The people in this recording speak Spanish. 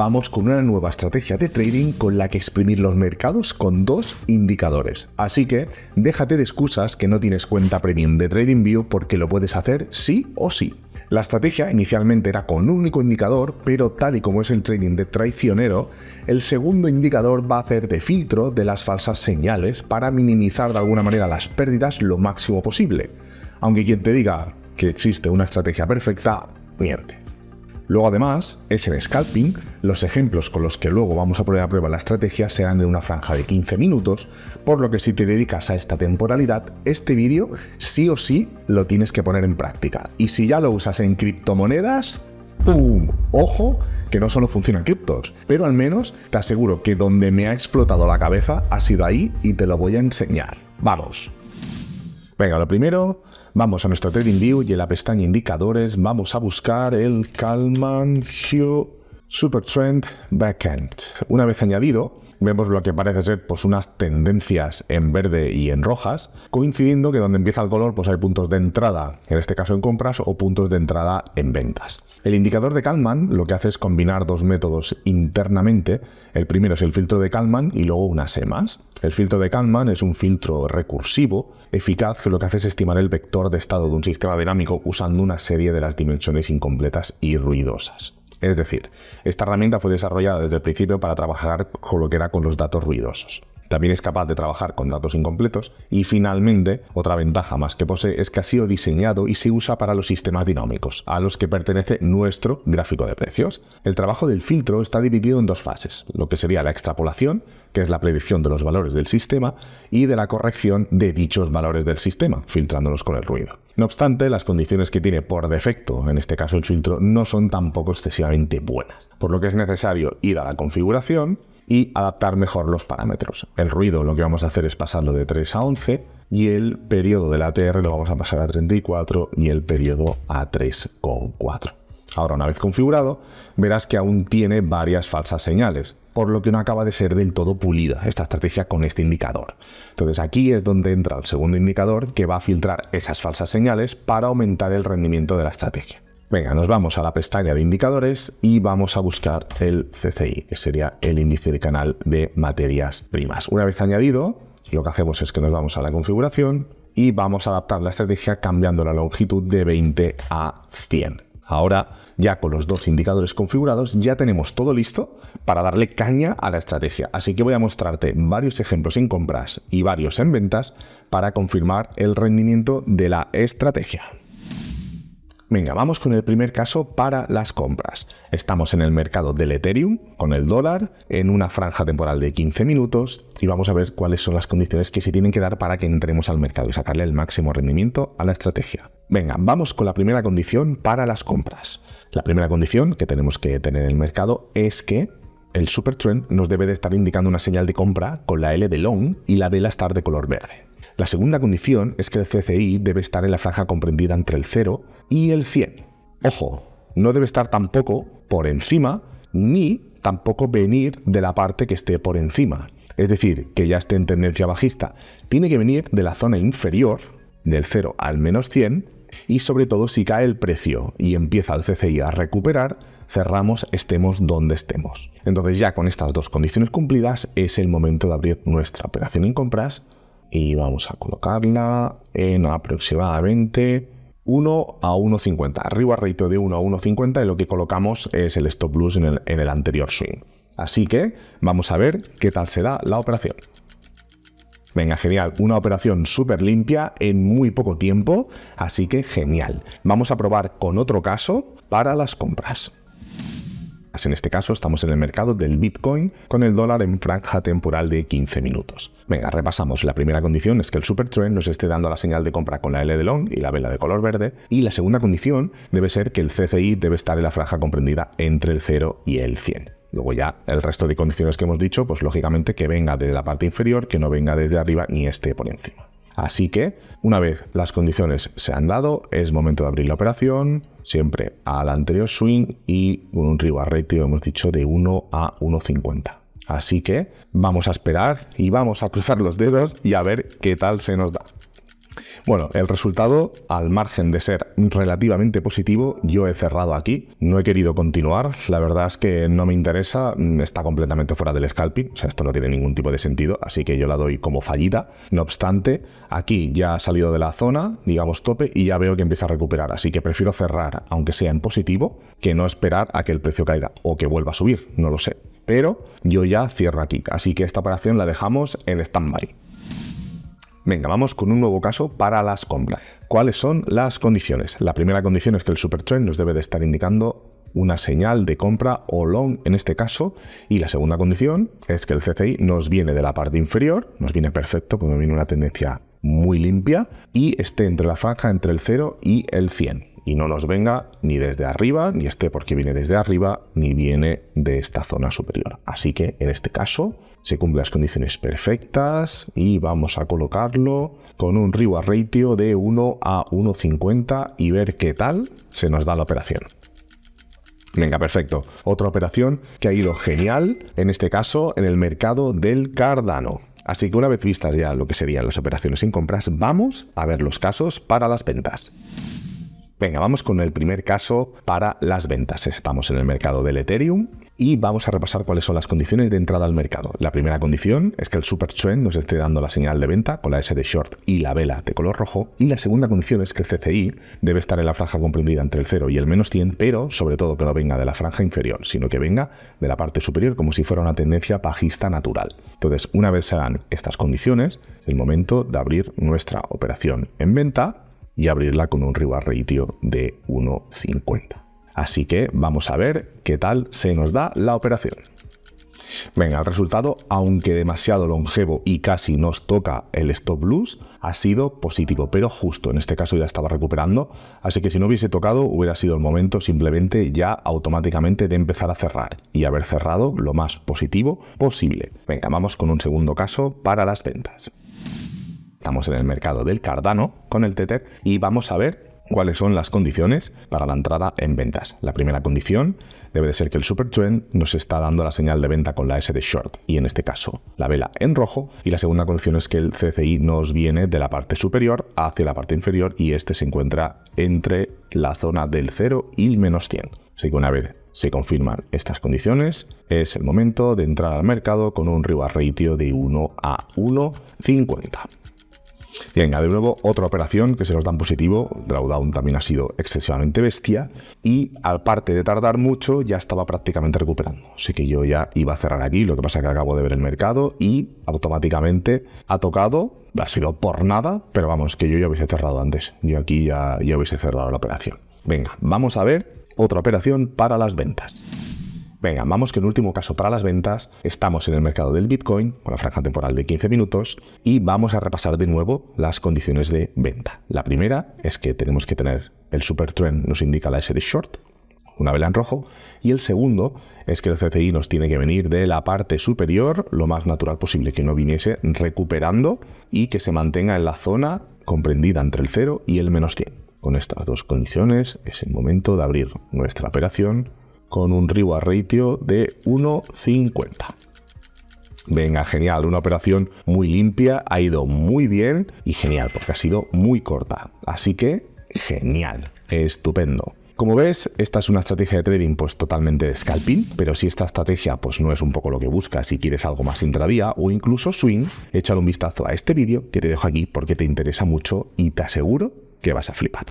vamos con una nueva estrategia de trading con la que exprimir los mercados con dos indicadores. Así que déjate de excusas que no tienes cuenta premium de TradingView porque lo puedes hacer sí o sí. La estrategia inicialmente era con un único indicador, pero tal y como es el trading de traicionero, el segundo indicador va a hacer de filtro de las falsas señales para minimizar de alguna manera las pérdidas lo máximo posible. Aunque quien te diga que existe una estrategia perfecta, miente. Luego además, es en scalping, los ejemplos con los que luego vamos a poner a prueba la estrategia serán en una franja de 15 minutos, por lo que si te dedicas a esta temporalidad, este vídeo sí o sí lo tienes que poner en práctica. Y si ya lo usas en criptomonedas, ¡pum! Ojo, que no solo funcionan criptos, pero al menos te aseguro que donde me ha explotado la cabeza ha sido ahí y te lo voy a enseñar. ¡Vamos! Venga, lo primero, vamos a nuestro TradingView y en la pestaña Indicadores vamos a buscar el Kalman Hugh Supertrend Backend. Una vez añadido, vemos lo que parece ser pues unas tendencias en verde y en rojas, coincidiendo que donde empieza el color pues hay puntos de entrada, en este caso en compras, o puntos de entrada en ventas. El indicador de Kalman lo que hace es combinar dos métodos internamente. El primero es el filtro de Kalman y luego una SEMAS. El filtro de Kalman es un filtro recursivo, eficaz, que lo que hace es estimar el vector de estado de un sistema dinámico usando una serie de las dimensiones incompletas y ruidosas. Es decir, esta herramienta fue desarrollada desde el principio para trabajar con lo que era con los datos ruidosos. También es capaz de trabajar con datos incompletos y finalmente, otra ventaja más que posee es que ha sido diseñado y se usa para los sistemas dinámicos, a los que pertenece nuestro gráfico de precios. El trabajo del filtro está dividido en dos fases, lo que sería la extrapolación, que es la predicción de los valores del sistema, y de la corrección de dichos valores del sistema, filtrándolos con el ruido. No obstante, las condiciones que tiene por defecto, en este caso el filtro, no son tampoco excesivamente buenas, por lo que es necesario ir a la configuración y adaptar mejor los parámetros. El ruido lo que vamos a hacer es pasarlo de 3 a 11 y el periodo del ATR lo vamos a pasar a 34 y el periodo a 3,4. Ahora, una vez configurado, verás que aún tiene varias falsas señales, por lo que no acaba de ser del todo pulida esta estrategia con este indicador. Entonces aquí es donde entra el segundo indicador que va a filtrar esas falsas señales para aumentar el rendimiento de la estrategia. Venga, nos vamos a la pestaña de indicadores y vamos a buscar el CCI, que sería el índice de canal de materias primas. Una vez añadido, lo que hacemos es que nos vamos a la configuración y vamos a adaptar la estrategia cambiando la longitud de 20 a 100. Ahora, ya con los dos indicadores configurados, ya tenemos todo listo para darle caña a la estrategia. Así que voy a mostrarte varios ejemplos en compras y varios en ventas para confirmar el rendimiento de la estrategia. Venga, vamos con el primer caso para las compras. Estamos en el mercado del Ethereum con el dólar en una franja temporal de 15 minutos y vamos a ver cuáles son las condiciones que se tienen que dar para que entremos al mercado y sacarle el máximo rendimiento a la estrategia. Venga, vamos con la primera condición para las compras. La primera condición que tenemos que tener en el mercado es que el Supertrend nos debe de estar indicando una señal de compra con la L de long y la vela estar de color verde. La segunda condición es que el CCI debe estar en la franja comprendida entre el 0 y el 100. Ojo, no debe estar tampoco por encima ni tampoco venir de la parte que esté por encima. Es decir, que ya esté en tendencia bajista. Tiene que venir de la zona inferior, del 0 al menos 100, y sobre todo si cae el precio y empieza el CCI a recuperar, cerramos estemos donde estemos. Entonces ya con estas dos condiciones cumplidas es el momento de abrir nuestra operación en compras y vamos a colocarla en aproximadamente 1 a 1.50. Arriba ratio de 1 a 1.50 y lo que colocamos es el stop loss en el anterior swing. Así que vamos a ver qué tal será la operación. Venga, genial, una operación súper limpia en muy poco tiempo, así que genial. Vamos a probar con otro caso para las compras. En este caso estamos en el mercado del Bitcoin con el dólar en franja temporal de 15 minutos. Venga, repasamos. La primera condición es que el Supertrend nos esté dando la señal de compra con la L de long y la vela de color verde. Y la segunda condición debe ser que el CCI debe estar en la franja comprendida entre el 0 y el 100. Luego ya el resto de condiciones que hemos dicho, pues lógicamente que venga de la parte inferior, que no venga desde arriba ni esté por encima. Así que, una vez las condiciones se han dado, es momento de abrir la operación, siempre al anterior swing y con un reward ratio, hemos dicho, de 1 a 1.50. Así que vamos a esperar y vamos a cruzar los dedos y a ver qué tal se nos da. Bueno, el resultado, al margen de ser relativamente positivo, yo he cerrado aquí, no he querido continuar, la verdad es que no me interesa, está completamente fuera del scalping, o sea, esto no tiene ningún tipo de sentido, así que yo la doy como fallida. No obstante, aquí ya ha salido de la zona, digamos tope, y ya veo que empieza a recuperar, así que prefiero cerrar, aunque sea en positivo, que no esperar a que el precio caiga, o que vuelva a subir, no lo sé. Pero yo ya cierro aquí, así que esta operación la dejamos en stand-by. Venga, vamos con un nuevo caso para las compras. ¿Cuáles son las condiciones? La primera condición es que el Supertrend nos debe de estar indicando una señal de compra o long en este caso, y la segunda condición es que el CCI nos viene de la parte inferior, nos viene perfecto, como viene una tendencia muy limpia, y esté entre la franja entre el 0 y el 100. Y no nos venga ni desde arriba, ni esté porque viene desde arriba, ni viene de esta zona superior. Así que en este caso se cumplen las condiciones perfectas y vamos a colocarlo con un reward ratio de 1 a 1,50 y ver qué tal se nos da la operación. Venga, perfecto. Otra operación que ha ido genial, en este caso en el mercado del Cardano. Así que una vez vistas ya lo que serían las operaciones en compras, vamos a ver los casos para las ventas. Venga, vamos con el primer caso para las ventas. Estamos en el mercado del Ethereum y vamos a repasar cuáles son las condiciones de entrada al mercado. La primera condición es que el Supertrend nos esté dando la señal de venta con la S de short y la vela de color rojo. Y la segunda condición es que el CCI debe estar en la franja comprendida entre el 0 y el menos 100, pero sobre todo que no venga de la franja inferior, sino que venga de la parte superior como si fuera una tendencia bajista natural. Entonces, una vez se dan estas condiciones, es el momento de abrir nuestra operación en venta y abrirla con un reward ratio de 1,50. Así que vamos a ver qué tal se nos da la operación. Venga, el resultado, aunque demasiado longevo y casi nos toca el stop loss, ha sido positivo, pero justo en este caso ya estaba recuperando, así que si no hubiese tocado hubiera sido el momento simplemente ya automáticamente de empezar a cerrar y haber cerrado lo más positivo posible. Venga, vamos con un segundo caso para las ventas. Estamos en el mercado del Cardano con el Tether y vamos a ver cuáles son las condiciones para la entrada en ventas. La primera condición debe de ser que el Supertrend nos está dando la señal de venta con la S de short y en este caso la vela en rojo, y la segunda condición es que el CCI nos viene de la parte superior hacia la parte inferior y este se encuentra entre la zona del 0 y el menos 100. Así que una vez se confirman estas condiciones, es el momento de entrar al mercado con un reward ratio de 1 a 1,50. Venga, de nuevo otra operación que se nos da en positivo. Drawdown también ha sido excesivamente bestia y aparte de tardar mucho ya estaba prácticamente recuperando, así que yo ya iba a cerrar aquí. Lo que pasa es que acabo de ver el mercado y automáticamente ha tocado, ha sido por nada, pero vamos, que yo ya hubiese cerrado antes, yo aquí ya hubiese cerrado la operación. Venga, vamos a ver otra operación para las ventas. Venga, vamos que en el último caso para las ventas estamos en el mercado del Bitcoin con la franja temporal de 15 minutos y vamos a repasar de nuevo las condiciones de venta. La primera es que tenemos que tener el Supertrend, nos indica la S de short, una vela en rojo, y el segundo es que el CCI nos tiene que venir de la parte superior lo más natural posible, que no viniese recuperando y que se mantenga en la zona comprendida entre el 0 y el menos 100. Con estas dos condiciones es el momento de abrir nuestra operación con un reward ratio de 1,50. Venga, genial, una operación muy limpia, ha ido muy bien y genial porque ha sido muy corta. Así que, genial, estupendo. Como ves, esta es una estrategia de trading pues totalmente de scalping, pero si esta estrategia pues no es un poco lo que buscas, si quieres algo más intradía o incluso swing, échale un vistazo a este vídeo que te dejo aquí porque te interesa mucho y te aseguro que vas a flipar.